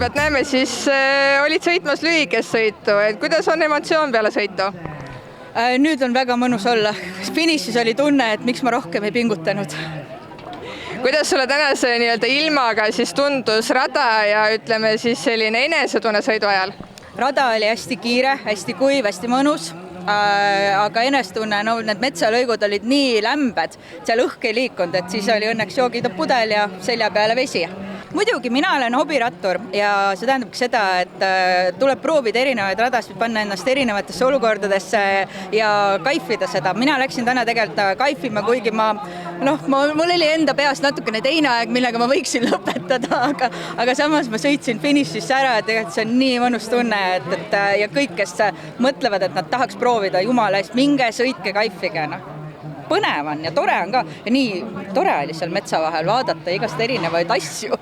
Pealt näeme, siis olid sõitmas lühikest sõitu, et kuidas on emotsioon peale sõitu? Nüüd on väga mõnus olla. Finišis oli tunne, et miks ma rohkem ei pingutanud. Kuidas sulle tänase ilmaga siis tundus rada ja ütleme siis selline enesetunne sõidu ajal? Rada oli hästi kiire, hästi kuiv, hästi mõnus, aga enestunne, need metsalõigud olid nii lämbed, seal õhk ei liikunud, et siis oli õnneks joogida pudel ja selja peale vesi. Muidugi, mina olen hobirattur ja see tähendabki seda, et tuleb proovida erinevaid radasid, panna ennast erinevatesse olukordadesse ja kaifida seda. Mina läksin täna tegelikult kaifima, kuigi mul oli enda peas natukene teine aeg, millega ma võiksin lõpetada, aga samas ma sõitsin finišisse ära, et tegelikult see on nii mõnus tunne, ja kõik, kes mõtlevad, et nad tahaks proovida, jumala eest, minge, sõitke, kaifige. Põnev on ja tore on ka. Ja nii tore oli seal metsa vahel vaadata igast erinevaid asju.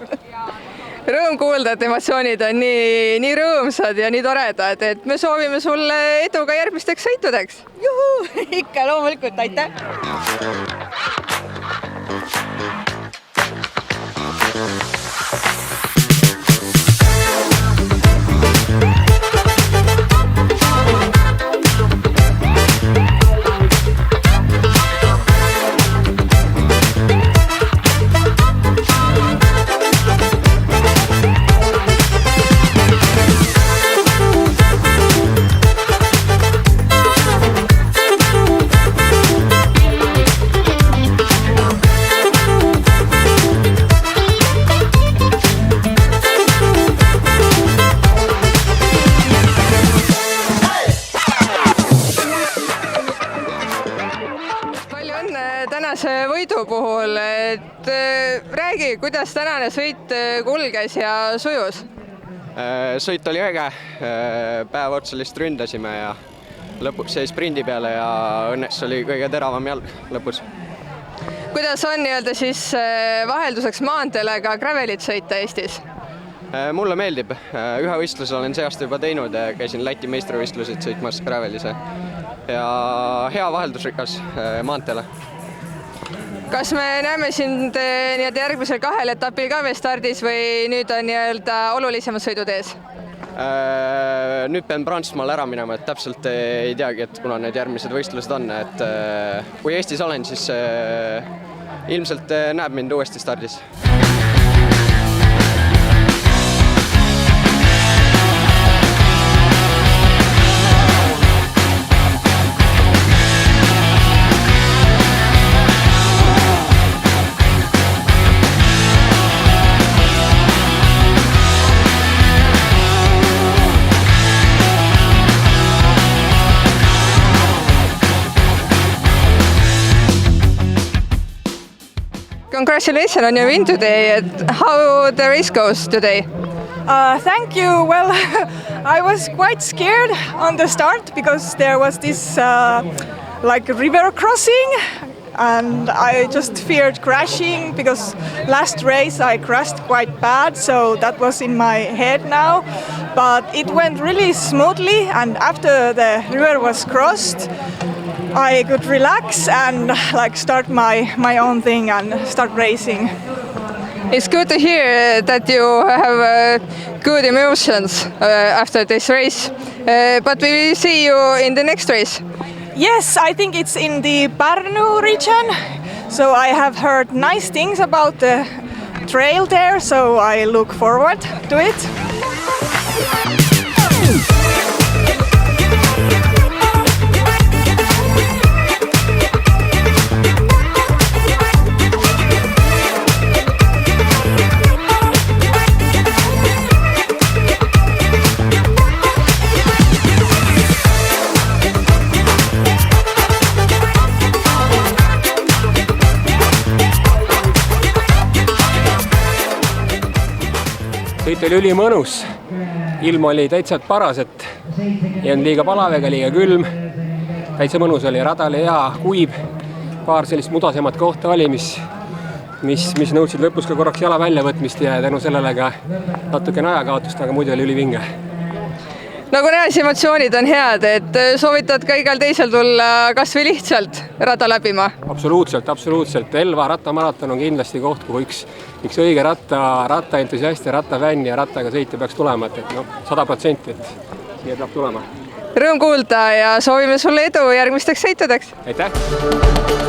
Rõõm kuulda, et emotsioonid on nii rõõmsad ja nii toredad, et me soovime sulle edu ka järgmisteks sõitudeks. Juhu, ikka loomulikult, aitäh! Tänase võidu puhul, et räägi, kuidas tänane sõit kulges ja sujus? Sõit oli äge, päev otsa lihtsalt ründasime ja lõpuks jäi sprindi peale ja õnneks oli kõige teravam jalg lõpus. Kuidas on siis vahelduseks maanteele ka gravelit sõita Eestis? Mulle meeldib, ühe võistluse olen see aasta juba teinud, käisin Läti meistrivõistlused sõitmas gravelise ja hea vaheldusrikas maanteele. Kas me näeme sind järgmisel 2 etapil ka veel stardis või nüüd on olulisemad sõidud ees? Nüüd pean Prantsusmaal ära minema, et täpselt ei teagi, et kuna need järgmised võistlused on. Et kui Eestis olen, siis ilmselt näeb mind uuesti stardis. Congratulations on your win today. How the race goes today? Thank you. Well, I was quite scared on the start because there was this river crossing and I just feared crashing because last race I crashed quite bad, so that was in my head now. But it went really smoothly and after the river was crossed, I could relax and start my own thing and start racing. It's good to hear that you have good emotions after this race. But we will see you in the next race. Yes, I think it's in the Pärnu region. So I have heard nice things about the trail there, so I look forward to it. Sõit oli ülimõnus, ilm oli täitsa paras, et ei olnud liiga palav ega liiga külm. Täitsa mõnus oli, rada oli hea, kuiv, paar sellist mudasemat kohta oli, mis nõudsid lõpus ka korraks jala välja võtmist ja tänu sellele ka natukene ajakaotust, aga muidu oli ülivinge. nagu näes, emotsioonid on head, et soovitad ka igal teisel tulla kas või lihtsalt rada läbima? Absoluutselt. Elva rattamaraton on kindlasti koht, kuhu üks õige rattaentusiast ja rattafänn ja rattaga sõitja peaks tulema, et 100%, et siia peab tulema. Rõõm kuulda ja soovime sulle edu järgmisteks sõitudeks! Aitäh!